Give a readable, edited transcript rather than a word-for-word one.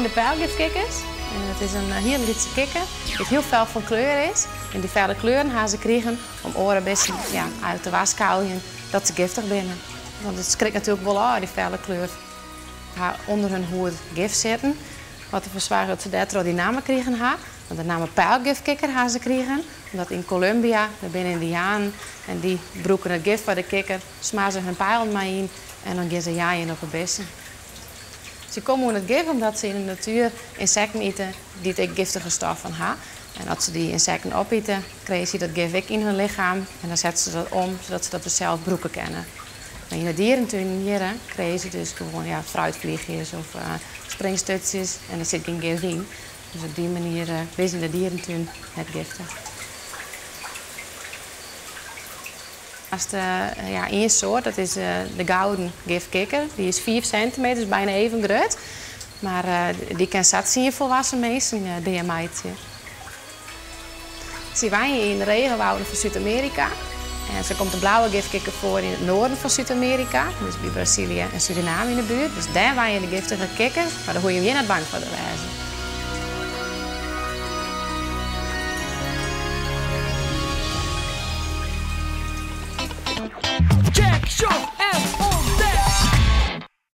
de pijlgifkikkers. Het is een heel lietse kikker die heel fel van kleur is. En die felle kleuren gaan ze krijgen om oren best uit de was kouwen dat ze giftig binnen. Want het schrikt natuurlijk wel aan, die felle kleur. Haar onder hun hoed gif zitten. Wat ervoor zorgt dat ze daardoor die namen krijgen. Want de naam pijlgifkikker gaan ze krijgen. Omdat in Colombia, daar binnen Indianen, en die broeken het gif van de kikker, smazen hun pijl mee in en dan gaan ze jaaien op het bessen. Ze komen het gif omdat ze in de natuur insecten eten die het giftige stoffen hebben. En als ze die insecten opeten, krijgen ze dat gif in hun lichaam en dan zetten ze dat om zodat ze dat dus zelf broeken kennen. Maar in de dierentuin hier krijgen ze dus gewoon fruitvliegjes of springstutjes en er zit geen gif in. Dus op die manier is in de dierentuin het giftig. Als de één soort, dat is de gouden gifkikker. Die is 4 centimeter, dus bijna even groot. Maar die kan zat zien volwassen mensen, DMI'tje. Ze wonen in de regenwouden van Zuid-Amerika. En zo komt de blauwe gifkikker voor in het noorden van Zuid-Amerika. Dus bij Brazilië en Suriname in de buurt. Dus daar wonen de giftige kikkers, maar daar hoor je weer niet bang voor te wezen.